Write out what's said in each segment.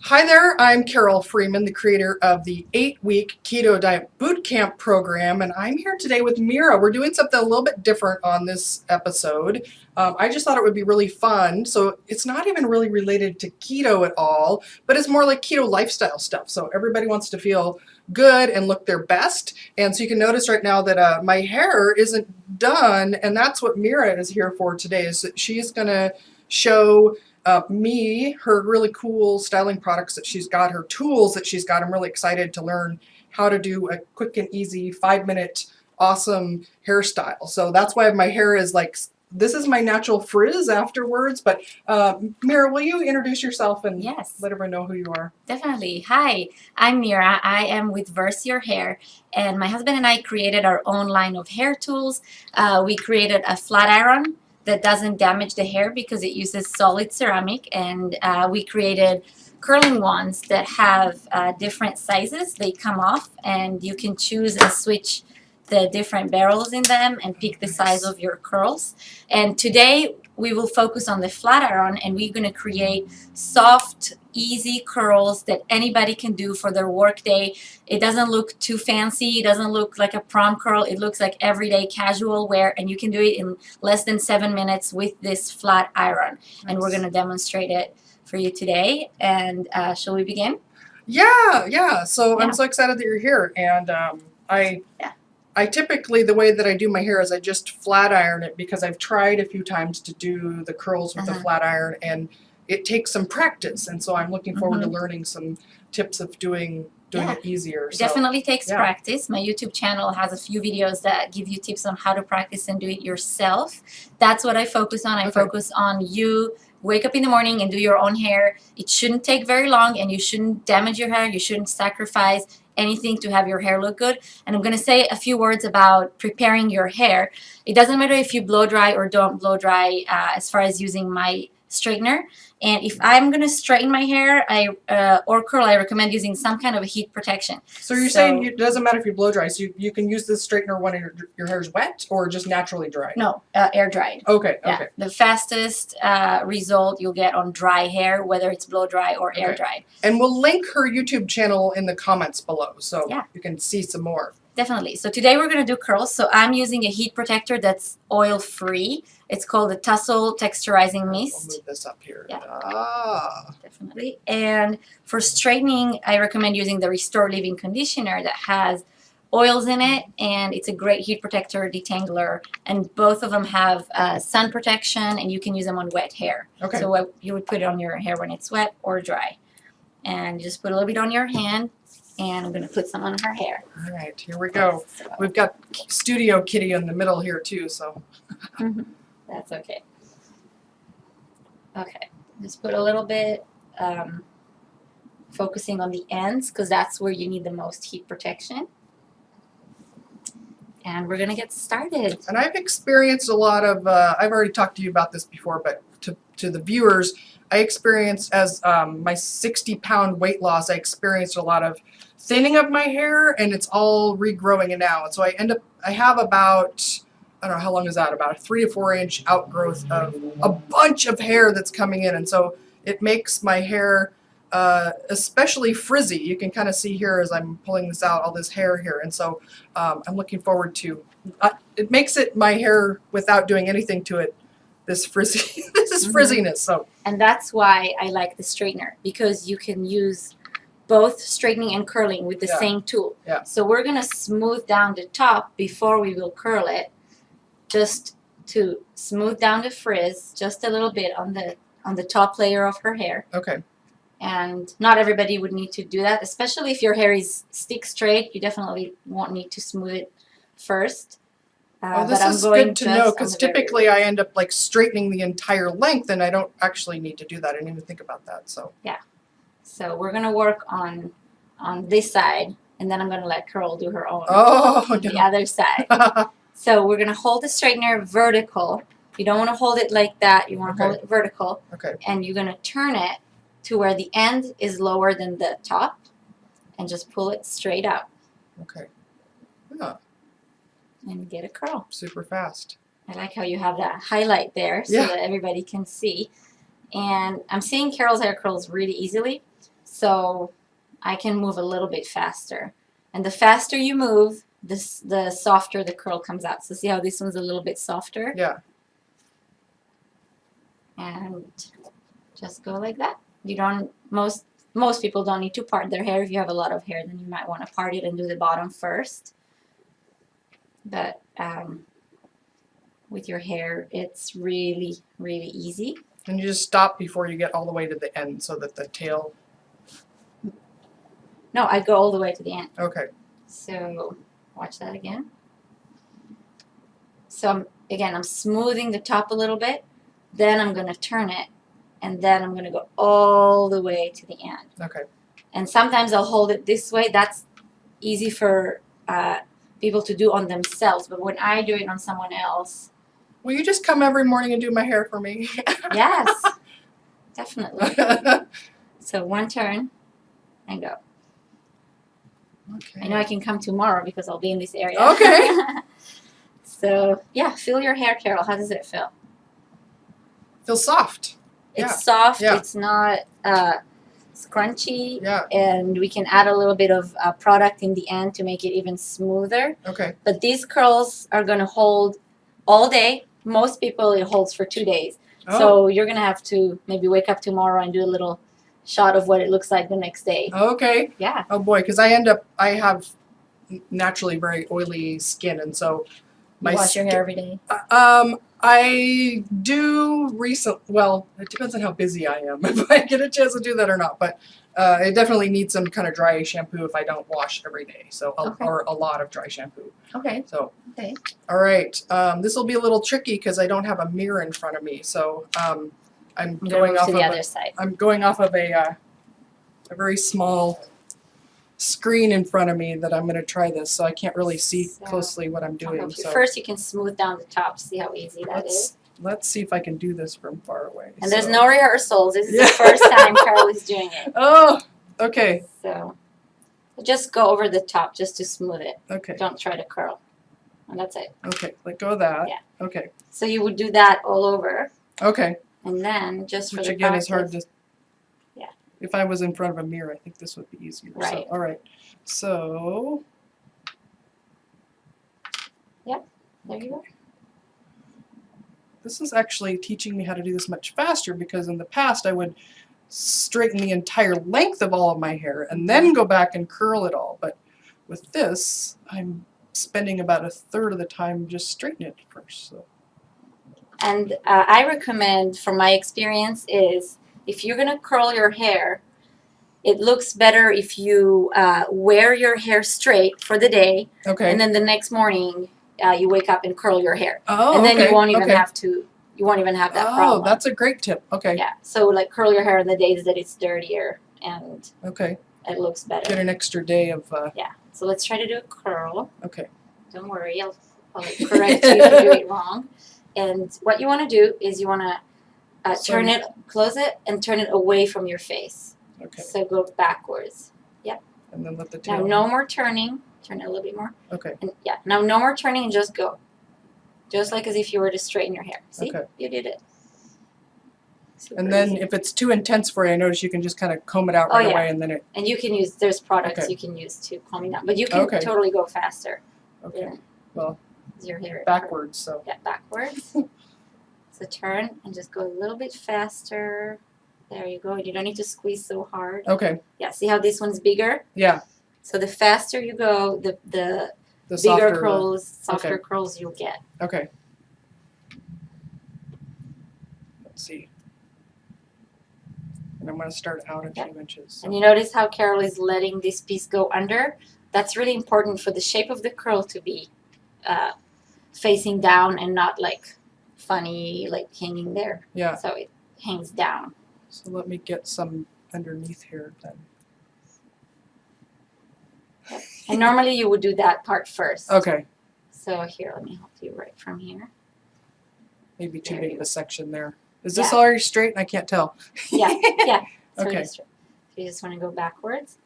Hi there, I'm Carole Freeman, the creator of the 8-week Keto Diet Bootcamp program, and I'm here today with Mira. We're doing something a little bit different on this episode. I just thought it would be really fun. So it's not even really related to keto at all, but it's more like keto lifestyle stuff. So everybody wants to feel good and look their best. And so you can notice right now that my hair isn't done, and that's what Mira is here for today, is that she's going to show her really cool styling products that she's got, her tools that she's got. I'm really excited to learn how to do a quick and easy 5-minute awesome hairstyle. So that's why my hair is like, this is my natural frizz afterwards. But Mira, will you introduce yourself and Yes, let everyone know who you are? definitely. Hi, I'm Mira. I am with Verse Your Hair, and my husband and I created our own line of hair tools. We created a flat iron that doesn't damage the hair because it uses solid ceramic, and we created curling wands that have different sizes. They come off, and you can choose and switch the different barrels in them and pick the size of your curls. And today we will focus on the flat iron, and we're going to create soft, easy curls that anybody can do for their work day. It doesn't look too fancy. It doesn't look like a prom curl. It looks like everyday casual wear, and you can do it in less than 7 minutes with this flat iron. Nice. And we're going to demonstrate it for you today. And shall we begin? Yeah. So Yeah. I'm so excited that you're here. And Yeah. I typically, the way that I do my hair is I just flat iron it, because I've tried a few times to do the curls with a flat iron, and it takes some practice. And so I'm looking forward to learning some tips of doing it easier. It definitely takes practice. My YouTube channel has a few videos that give you tips on how to practice and do it yourself. That's what I focus on. I focus on you wake up in the morning and do your own hair. It shouldn't take very long, and you shouldn't damage your hair. You shouldn't sacrifice anything to have your hair look good. And I'm going to say a few words about preparing your hair. It doesn't matter if you blow dry or don't blow dry as far as using my straightener. And if I'm going to straighten my hair or curl, I recommend using some kind of a heat protection. So you're saying it doesn't matter if you blow dry, so you can use this straightener when your hair's wet or just naturally dry? No, air dried. Okay. The fastest result you'll get on dry hair, whether it's blow dry or air dried. And we'll link her YouTube channel in the comments below, so you can see some more. Definitely. So today we're going to do curls. So I'm using a heat protector that's oil-free. It's called the Tussle Texturizing Mist. We'll move this up here. Yeah. Definitely. And for straightening, I recommend using the Restore Leave-In Conditioner that has oils in it, and it's a great heat protector, detangler, and both of them have sun protection, and you can use them on wet hair. Okay. So you would put it on your hair when it's wet or dry. And just put a little bit on your hand, and I'm going to put some on her hair. All right, here we go. So. We've got Studio Kitty in the middle here too, so. That's okay. Okay, just put a little bit, focusing on the ends, because that's where you need the most heat protection. And we're going to get started. And I've experienced a lot of, I've already talked to you about this before, but to the viewers, I experienced, as my 60-pound weight loss, I experienced a lot of thinning of my hair, and it's all regrowing it now. And so I have about, I don't know, how long is that? About a 3 to 4 inch outgrowth of a bunch of hair that's coming in. And so it makes my hair especially frizzy. You can kind of see here as I'm pulling this out, all this hair here. And so I'm looking forward to, it makes it my hair without doing anything to it, this frizzy, frizziness. So. And that's why I like the straightener, because you can use both straightening and curling with the same tool. Yeah. So we're going to smooth down the top before we will curl it, just to smooth down the frizz just a little bit on the top layer of her hair. Okay. And not everybody would need to do that, especially if your hair is stick straight. You definitely won't need to smooth it first. Well, this is good to know, because typically I end up like straightening the entire length, and I don't actually need to do that. I didn't even think about that. So yeah. So we're going to work on this side, and then I'm going to let Carole do her own on the other side. So we're going to hold the straightener vertical. You don't want to hold it like that. You want to hold it vertical. Okay. And you're going to turn it to where the end is lower than the top, and just pull it straight out. Okay. Yeah. And get a curl. Super fast. I like how you have that highlight there so that everybody can see. And I'm seeing Carole's hair curls really easily. so I can move a little bit faster. And the faster you move, the softer the curl comes out. So see how this one's a little bit softer? Yeah. And just go like that. You don't, most people don't need to part their hair. If you have a lot of hair, then you might want to part it and do the bottom first. But with your hair, it's really, really easy. And you just stop before you get all the way to the end so that the tail. No, I go all the way to the end. Okay. So watch that again. So I'm smoothing the top a little bit. Then I'm going to turn it. And then I'm going to go all the way to the end. Okay. And sometimes I'll hold it this way. That's easy for people to do on themselves. But when I do it on someone else. Will you just come every morning and do my hair for me? Yes. Definitely. So one turn and go. Okay. I know I can come tomorrow because I'll be in this area. Okay. So, yeah, feel your hair, Carole. How does it feel? Feels soft. It's soft. Yeah. It's not scrunchy. Yeah. And we can add a little bit of product in the end to make it even smoother. Okay. But these curls are going to hold all day. Most people, it holds for 2 days. Oh. So you're going to have to maybe wake up tomorrow and do a little shot of what it looks like the next day. Okay. Yeah. Oh boy, because I have naturally very oily skin, and so You wash your hair every day. I do well, it depends on how busy I am, if I get a chance to do that or not. But it definitely needs some kind of dry shampoo if I don't wash every day. So Okay. Or a lot of dry shampoo. Okay. So Okay. all right, this will be a little tricky because I don't have a mirror in front of me. So I'm going off to of the other side. I'm going off of a very small screen in front of me that I'm going to try this, so I can't really see So, closely what I'm doing. So first, you can smooth down the top. See how easy that is. let's see if I can do this from far away. And there's no rehearsals. This is the first time Carole is doing it. Oh, okay. So just go over the top just to smooth it. Okay. Don't try to curl. And that's it. Okay, let go of that. Yeah. Okay. So you would do that all over. Okay. And then just for Which the again practice, is hard to. Yeah. If I was in front of a mirror, I think this would be easier. Right. So, all right. So. Yep. There you go. This is actually teaching me how to do this much faster, because in the past I would straighten the entire length of all of my hair and then go back and curl it all. But with this, I'm spending about a third of the time just straightening it first. So. And I recommend, from my experience, is if you're going to curl your hair, it looks better if you wear your hair straight for the day. Okay. And then the next morning, you wake up and curl your hair. Oh, and then okay. you won't even have to. You won't even have that problem. Oh, that's a great tip. Okay. Yeah. So like curl your hair on the days that it's dirtier and okay. it looks better. Get an extra day of. Yeah. So let's try to do a curl. Okay. Don't worry, I'll correct you if you do it wrong. And what you want to do is you want to turn it, close it, and turn it away from your face. Okay. So go backwards. Yep. And then let the tail. Now no more turning. Turn it a little bit more. Okay. And yeah. Now no more turning and just go. Just like as if you were to straighten your hair. See? Okay. You did it. Super and then easy. if it's too intense for you, I notice you can just kind of comb it out right away, and then it. And you can use, there's products Okay. you can use to calm it down. But you can totally go faster. Okay. Yeah. Well. Your hair backwards, so. Yeah, backwards. So turn and just go a little bit faster. There you go. You don't need to squeeze so hard. Okay. Yeah, see how this one's bigger? Yeah. So the faster you go, the bigger softer, curls, softer curls you'll get. Okay. Let's see. And I'm going to start out a few inches. So. And you notice how Carole is letting this piece go under? That's really important for the shape of the curl to be facing down and not like funny, like hanging there. Yeah. So it hangs down. So let me get some underneath here then. Yep. And normally you would do that part first. Okay. So here, let me help you right from here. Maybe too big of a section there. Is this already straight? I can't tell. Yeah, yeah. Okay. Really straight. So you just want to go backwards.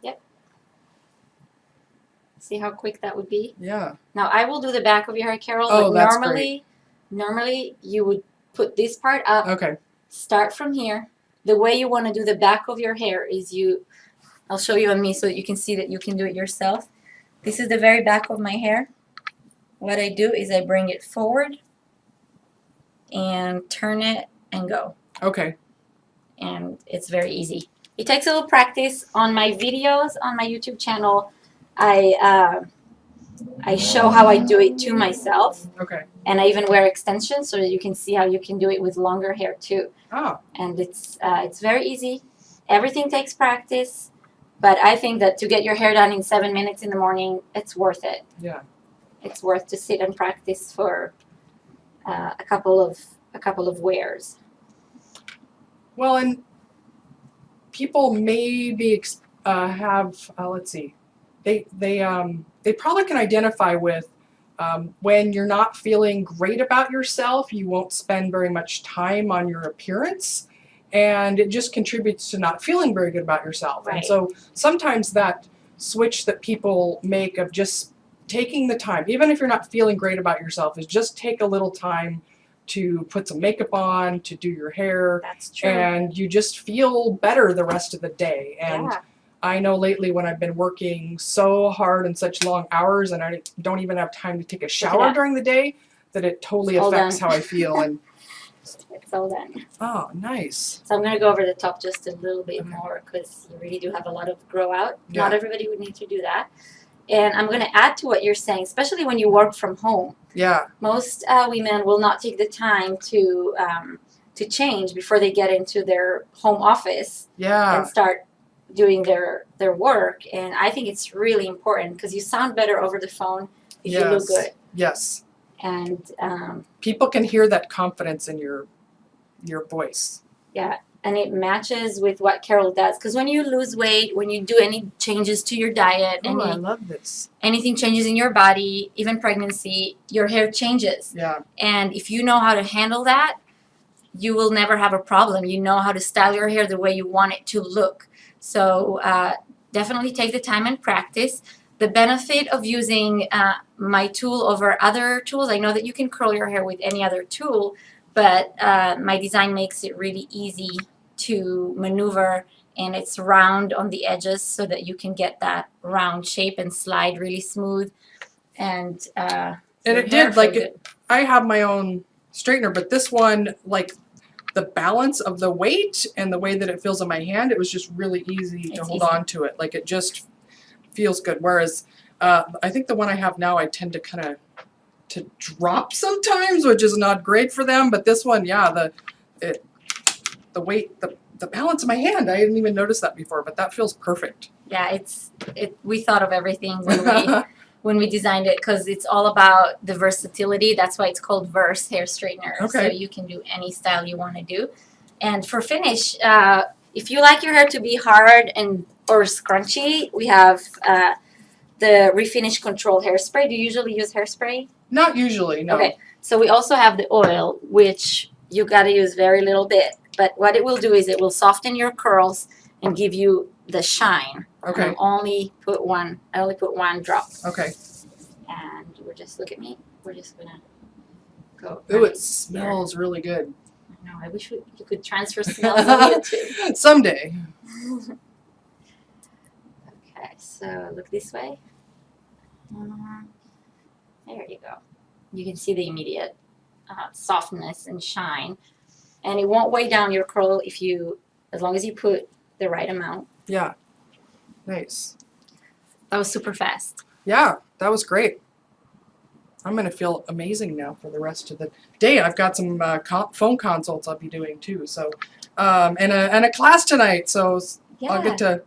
Yep. See how quick that would be? Yeah. Now I will do the back of your hair, Carole. Oh, but normally you would put this part up. Okay. Start from here the way you want to do the back of your hair is I'll show you on me so that you can see that you can do it yourself. This is the very back of my hair. What I do is I bring it forward and turn it and go. Okay. And it's very easy. It takes a little practice. On my videos on my YouTube channel, I show how I do it to myself. Okay. And I even wear extensions so that you can see how you can do it with longer hair too. Oh. And it's very easy. Everything takes practice, but I think that to get your hair done in 7 minutes in the morning, it's worth it. Yeah. It's worth to sit and practice for a couple of wears. Well, and people maybe have let's see, they probably can identify with when you're not feeling great about yourself, you won't spend very much time on your appearance, and it just contributes to not feeling very good about yourself. Right. And so sometimes that switch that people make of just taking the time, even if you're not feeling great about yourself, is just take a little time to put some makeup on, to do your hair. That's true. And you just feel better the rest of the day. And Yeah. I know lately when I've been working so hard and such long hours and I don't even have time to take a shower during the day, that it totally affects how I feel. And it's all done. oh, nice. So I'm going to go over the top just a little bit more because you really do have a lot of grow out. Yeah. Not everybody would need to do that. And I'm going to add to what you're saying, especially when you work from home. Yeah. Most women will not take the time to change before they get into their home office Yeah. and start doing their work. And I think it's really important because you sound better over the phone if you look good. Yes. And People can hear that confidence in your voice. yeah, and it matches with what Carole does. Because when you lose weight, when you do any changes to your diet, Oh, I love this. anything changes in your body, even pregnancy, your hair changes. Yeah. And if you know how to handle that, you will never have a problem. You know how to style your hair the way you want it to look. So definitely take the time and practice. The benefit of using my tool over other tools, I know that you can curl your hair with any other tool, but my design makes it really easy to maneuver, and it's round on the edges so that you can get that round shape and slide really smooth. And it did, like, I have my own straightener, but this one, like, the balance of the weight and the way that it feels in my hand, it was just really easy to hold on to it. Like, it just feels good. Whereas I think the one I have now, I tend to kind of to drop sometimes, which is not great for them. But this one, yeah, the weight, the balance of my hand, I didn't even notice that before, but that feels perfect. Yeah, we thought of everything when we designed it, because it's all about the versatility. That's why it's called Verse Hair Straightener. Okay. So you can do any style you want to do. And for finish, if you like your hair to be hard or scrunchy, we have the Refinish Control Hairspray. Do you usually use hairspray? Not usually, no. Okay, so we also have the oil, which you got to use very little bit. But what it will do is it will soften your curls and give you the shine. Okay. I only put one drop. Okay. And look at me. We're just gonna go. Ooh, it smells really good. I know. I wish you could transfer smells on YouTube. Someday. Okay, so look this way. There you go. You can see the immediate softness and shine, and it won't weigh down your curl as long as you put the right amount. Yeah. Nice. That was super fast. Yeah, that was great. I'm going to feel amazing now for the rest of the day. I've got some phone consults I'll be doing too. So, and a class tonight. So Yeah. I'll get to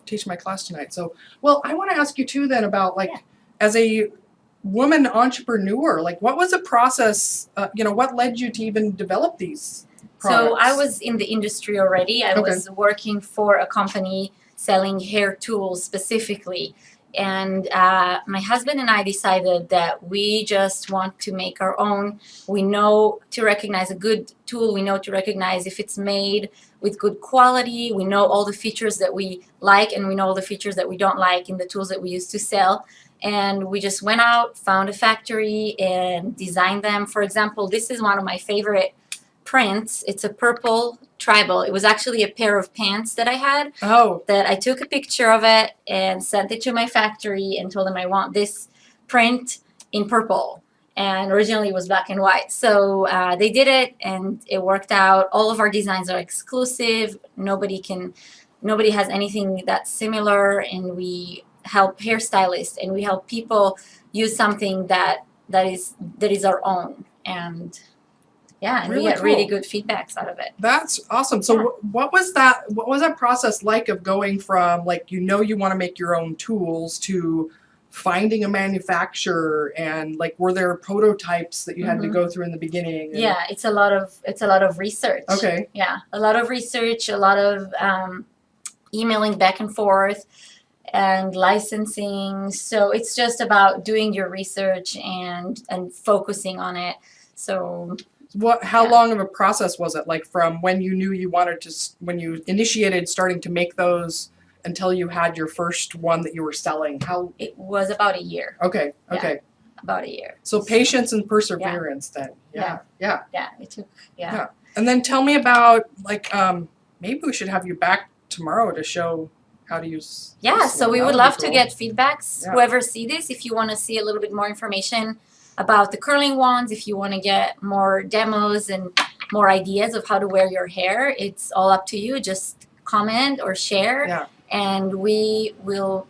teach my class tonight. So, well, I want to ask you too then about, like, as a woman entrepreneur, like, what was the process? What led you to even develop these products? So I was in the industry already. I was working for a company selling hair tools specifically. And my husband and I decided that we just want to make our own. We know to recognize a good tool. We know to recognize if it's made with good quality. We know all the features that we like, and we know all the features that we don't like in the tools that we used to sell. And we just went out, found a factory, and designed them. For example, this is one of my favorite print. It's a purple tribal. It was actually a pair of pants that I had. Oh, That I took a picture of it and sent it to my factory and told them I want this print in purple. And originally it was black and white. So they did it and it worked out. All of our designs are exclusive. Nobody has anything that's similar. And we help hairstylists and we help people use something that is our own. And yeah, and Really we get really cool. good feedbacks out of it. that's awesome. So Yeah. what was that process like of going from like, you want to make your own tools to finding a manufacturer, and like, were there prototypes that you had to go through in the beginning? And- Yeah, it's a lot of research. Okay. Yeah, a lot of research, a lot of emailing back and forth, and licensing. So it's just about doing your research and focusing on it. So How Yeah. long of a process was it, like from when you knew you wanted to, when you initiated starting to make those until you had your first one that you were selling? How? it was about a year. Okay. Yeah. Okay. About a year. So patience and perseverance then. Yeah. Yeah. Yeah, it took. Yeah. Yeah. And then tell me about like maybe we should have you back tomorrow to show how to use. Yeah, this so one. we That would be love to cool. get feedbacks. Yeah. Whoever see this, if you want to see a little bit more information about the curling wands, if you want to get more demos and more ideas of how to wear your hair, it's all up to you. Just comment or share, Yeah. and we will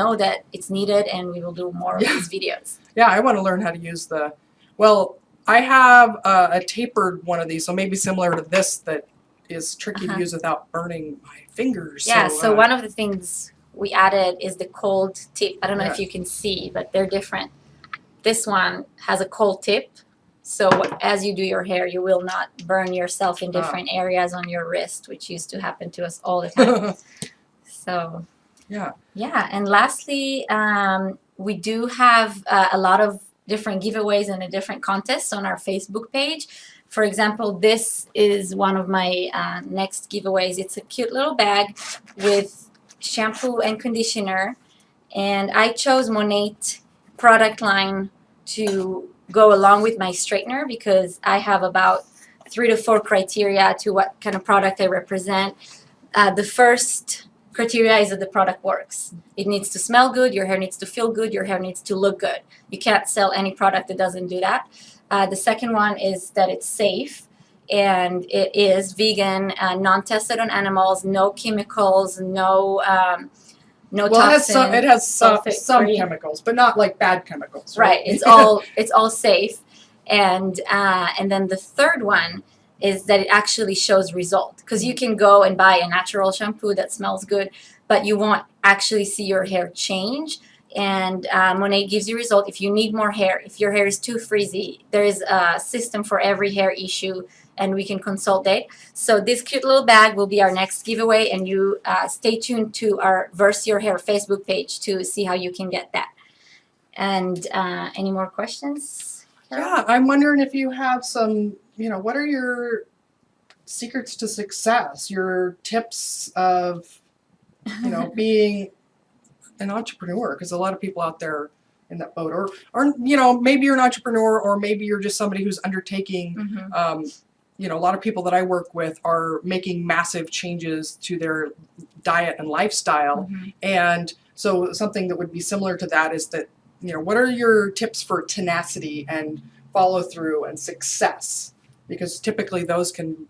know that it's needed, and we will do more of Yeah. these videos. Yeah, I want to learn how to use the. Well, I have a tapered one of these, so maybe similar to this, that is tricky to use without burning my fingers. Yeah, so uh, one of the things we added is the cold tip. I don't know Yeah. if you can see, but they're different. This one has a cold tip, so as you do your hair, you will not burn yourself in different areas on your wrist, which used to happen to us all the time. So Yeah. yeah, and lastly, we do have a lot of different giveaways and a different contests on our Facebook page. For example, this is one of my next giveaways. It's a cute little bag with shampoo and conditioner, and I chose Monat product line to go along with my straightener because I have about 3 to 4 criteria to what kind of product I represent. The first criteria is that the product works. It needs to smell good, your hair needs to feel good, your hair needs to look good. You can't sell any product that doesn't do that. The second one is that it's safe, and it is vegan, non-tested on animals, no chemicals, no Well, toxin. it has some sulfate-free. chemicals, but not like bad chemicals. Right. It's all safe, and then the third one is that it actually shows result, because you can go and buy a natural shampoo that smells good, but you won't actually see your hair change. And Monat gives you result. If you need more hair, if your hair is too frizzy, there is a system for every hair issue, and we can consultate. So this cute little bag will be our next giveaway, and you stay tuned to our Verse Your Hair Facebook page to see how you can get that. And any more questions, Carole? Yeah, I'm wondering if you have some, what are your secrets to success, your tips of, being an entrepreneur, because a lot of people out there in that boat, or maybe you're an entrepreneur, or maybe you're just somebody who's undertaking, a lot of people that I work with are making massive changes to their diet and lifestyle. And so something that would be similar to that is that, what are your tips for tenacity and follow through and success? Because typically those can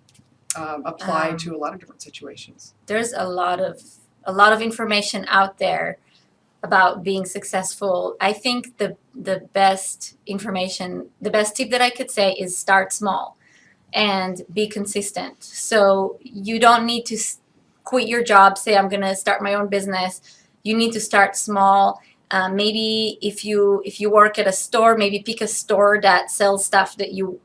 apply to a lot of different situations. There's a lot of information out there about being successful. I think the best information, the best tip that I could say is start small and be consistent. So you don't need to quit your job, say I'm going to start my own business. You need to start small. Maybe if you work at a store, maybe pick a store that sells stuff that you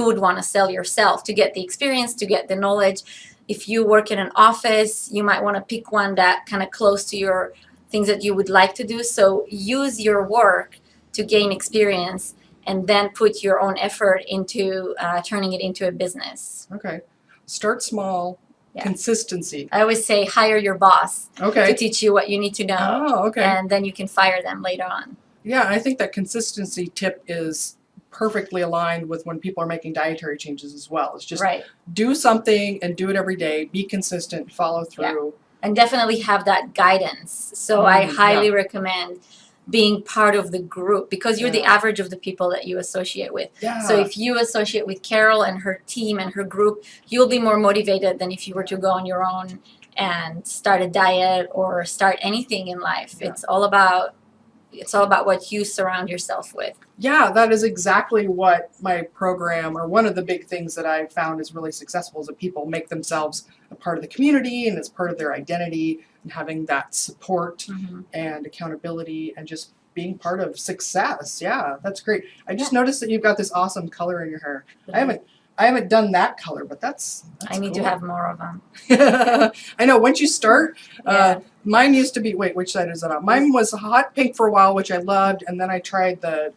would want to sell yourself to get the experience, to get the knowledge. If you work in an office, you might want to pick one that kind of close to your things that you would like to do. So use your work to gain experience, and then put your own effort into turning it into a business. Okay. Start small. Yeah. Consistency. I always say hire your boss Okay. to teach you what you need to know. Oh, okay. And then you can fire them later on. Yeah, I think that consistency tip is perfectly aligned with when people are making dietary changes as well. It's just Right. do something and do it every day. Be consistent, follow through. And definitely have that guidance. So I highly recommend being part of the group because you're the average of the people that you associate with. Yeah. So if you associate with Carole and her team and her group, you'll be more motivated than if you were to go on your own and start a diet or start anything in life. Yeah. It's all about what you surround yourself with. Yeah, that is exactly what my program, or one of the big things that I've found is really successful, is that people make themselves a part of the community and it's part of their identity, and having that support and accountability and just being part of success. Yeah, that's great. I just noticed that you've got this awesome color in your hair. I haven't done that color, but that's I need cool. to have more of them. I know, once you start, mine used to be, wait, which side is it on? Mine was hot pink for a while, which I loved, and then I tried the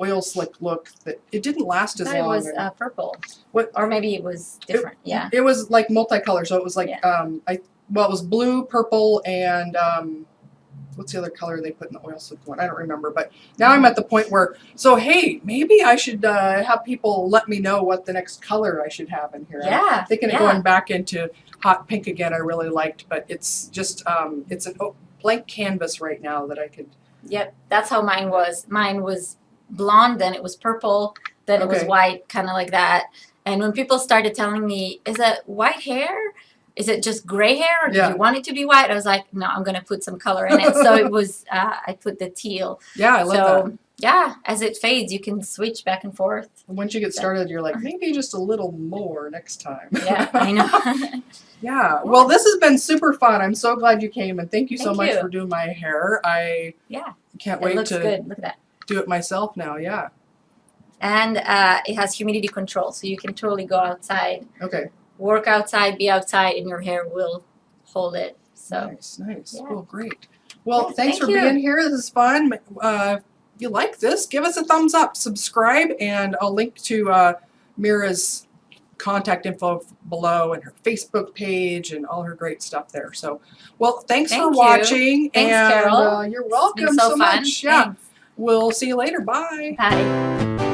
oil slick look. That it didn't last as long. It was purple. What? Or maybe it was different. It was like multicolor, so it was like it was blue, purple, and what's the other color they put in the oil slick one? I don't remember. But now I'm at the point where, so hey, maybe I should have people let me know what the next color I should have in here. Yeah. I'm thinking of going back into hot pink again. I really liked, but it's just it's a blank canvas right now that I could. Yep, that's how mine was. Mine was blonde, then it was purple, then it was white, kind of like that. And when people started telling me, "Is that white hair? Is it just gray hair, or do you want it to be white?" I was like, "No, I'm gonna put some color in it." So it was. I put the teal. Yeah, I love that. Yeah, as it fades, you can switch back and forth. And once you get started, you're like, maybe just a little more next time. Yeah, I know. Yeah. Well, this has been super fun. I'm so glad you came, and thank you so much for doing my hair. I can't wait to good. Look at that. Do it myself now. Yeah. And it has humidity control, so you can totally go outside. Okay. Work outside, be outside, and your hair will hold it. So nice. Yeah. Well, great. Well, thanks for being here. This is fun. If you like this, give us a thumbs up, subscribe, and I'll link to Mira's contact info below and her Facebook page and all her great stuff there. So, well, thanks for watching. Thanks, and Carole. You're welcome It's been so fun. much. Yeah. Thanks. We'll see you later. Bye. Bye.